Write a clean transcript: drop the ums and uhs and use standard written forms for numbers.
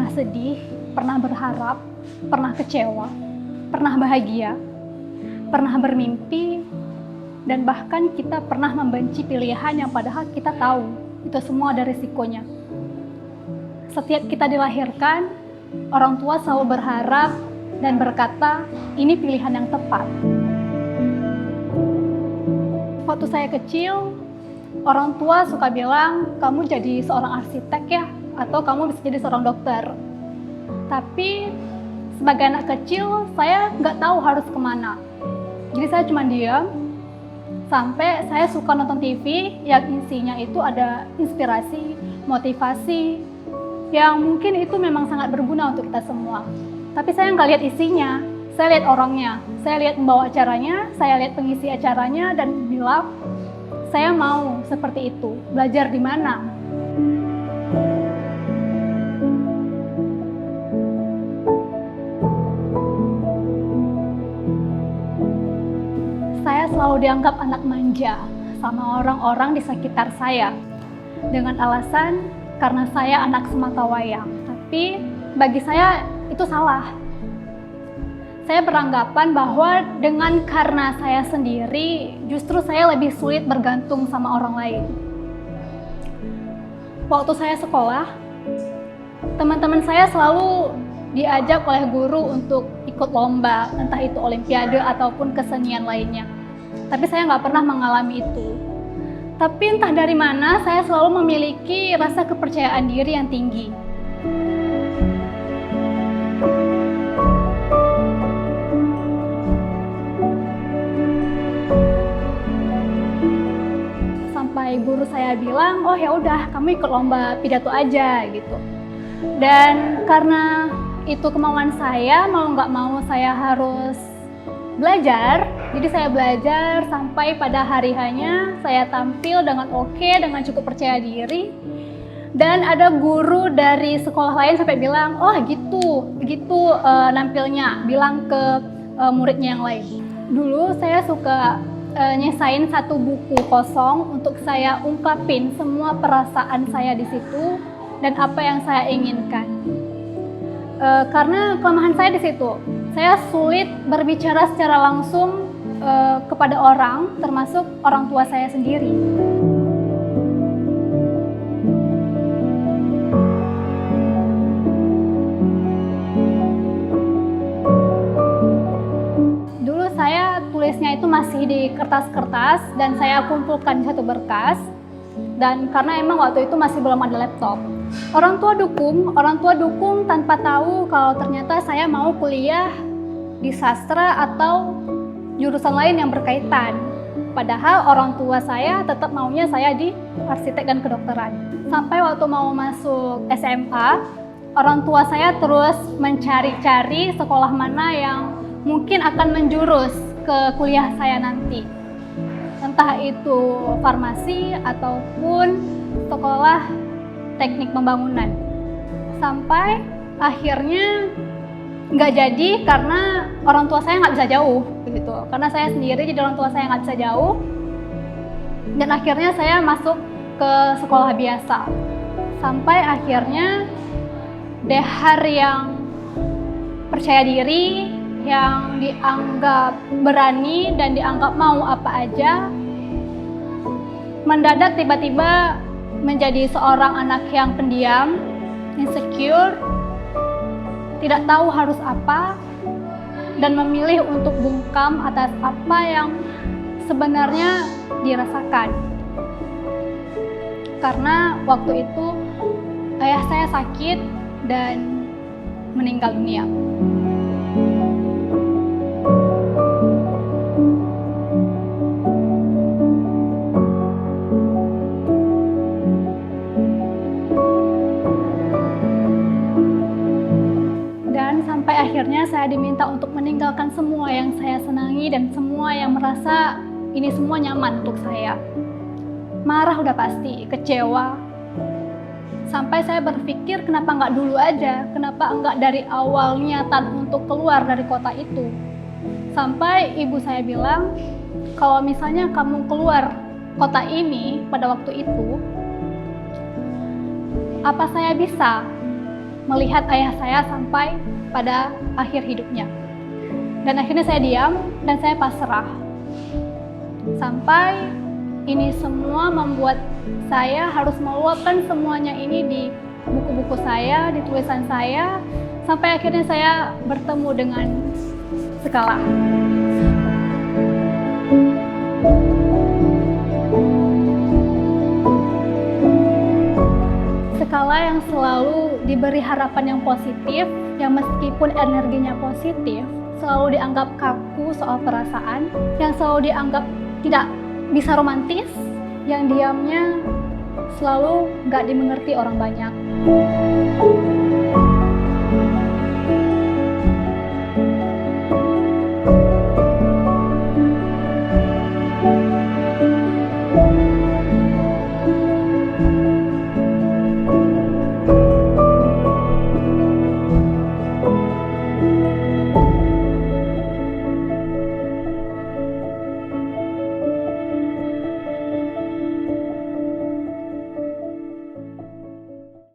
pernah sedih, pernah berharap, pernah kecewa, pernah bahagia, pernah bermimpi, dan bahkan kita pernah membenci pilihan yang padahal kita tahu itu semua ada risikonya. Setiap kita dilahirkan, orang tua selalu berharap dan berkata, ini pilihan yang tepat. Waktu saya kecil, orang tua suka bilang, kamu jadi seorang arsitek ya, atau kamu bisa jadi seorang dokter. Tapi sebagai anak kecil, saya nggak tahu harus kemana. Jadi saya cuma diam, sampai saya suka nonton TV yang isinya itu ada inspirasi, motivasi, yang mungkin itu memang sangat berguna untuk kita semua. Tapi saya nggak lihat isinya, saya lihat orangnya, saya lihat pembawa acaranya, saya lihat pengisi acaranya, dan bilang, saya mau seperti itu, belajar di mana? Saya selalu dianggap anak manja sama orang-orang di sekitar saya dengan alasan karena saya anak sematawayang. Tapi bagi saya itu salah. Saya beranggapan bahwa karena saya sendiri, justru saya lebih sulit bergantung sama orang lain. Waktu saya sekolah, teman-teman saya selalu diajak oleh guru untuk ikut lomba, entah itu olimpiade ataupun kesenian lainnya. Tapi saya nggak pernah mengalami itu. Tapi entah dari mana, saya selalu memiliki rasa kepercayaan diri yang tinggi. Sampai guru saya bilang, oh ya udah, kamu ikut lomba pidato aja gitu. Dan karena itu kemauan saya, mau nggak mau saya harus belajar. Jadi saya belajar sampai pada hari hanya saya tampil dengan oke, dengan cukup percaya diri. Dan ada guru dari sekolah lain sampai bilang, oh gitu nampilnya, bilang ke muridnya yang lain. Dulu saya suka nyesain satu buku kosong untuk saya ungkapin semua perasaan saya di situ dan apa yang saya inginkan. Karena kelemahan saya di situ, saya sulit berbicara secara langsung kepada orang, termasuk orang tua saya sendiri. Dulu saya tulisnya itu masih di kertas-kertas dan saya kumpulkan di satu berkas. Dan karena emang waktu itu masih belum ada laptop. Orang tua dukung tanpa tahu kalau ternyata saya mau kuliah di sastra atau jurusan lain yang berkaitan. Padahal orang tua saya tetap maunya saya di arsitek dan kedokteran. Sampai waktu mau masuk SMA, orang tua saya terus mencari-cari sekolah mana yang mungkin akan menjurus ke kuliah saya nanti. Entah itu farmasi ataupun sekolah teknik pembangunan. Sampai akhirnya nggak jadi karena orang tua saya nggak bisa jauh begitu. Karena saya sendiri, jadi orang tua saya nggak bisa jauh. Dan akhirnya saya masuk ke sekolah biasa. Sampai akhirnya Dehar yang percaya diri, yang dianggap berani dan dianggap mau apa aja, mendadak tiba-tiba menjadi seorang anak yang pendiam, insecure, tidak tahu harus apa, dan memilih untuk bungkam atas apa yang sebenarnya dirasakan. Karena waktu itu ayah saya sakit dan meninggal dunia. Akhirnya saya diminta untuk meninggalkan semua yang saya senangi dan semua yang merasa ini semua nyaman untuk saya. Marah udah pasti, kecewa. Sampai saya berpikir kenapa nggak dulu aja, kenapa nggak dari awal niatan untuk keluar dari kota itu. Sampai ibu saya bilang, kalau misalnya kamu keluar kota ini pada waktu itu, apa saya bisa melihat ayah saya sampai pada akhir hidupnya. Dan akhirnya saya diam dan saya pasrah. Sampai ini semua membuat saya harus meluapkan semuanya ini di buku-buku saya, di tulisan saya, sampai akhirnya saya bertemu dengan Skala. Skala yang selalu diberi harapan yang positif, yang meskipun energinya positif, selalu dianggap kaku soal perasaan, yang selalu dianggap tidak bisa romantis, yang diamnya selalu nggak dimengerti orang banyak.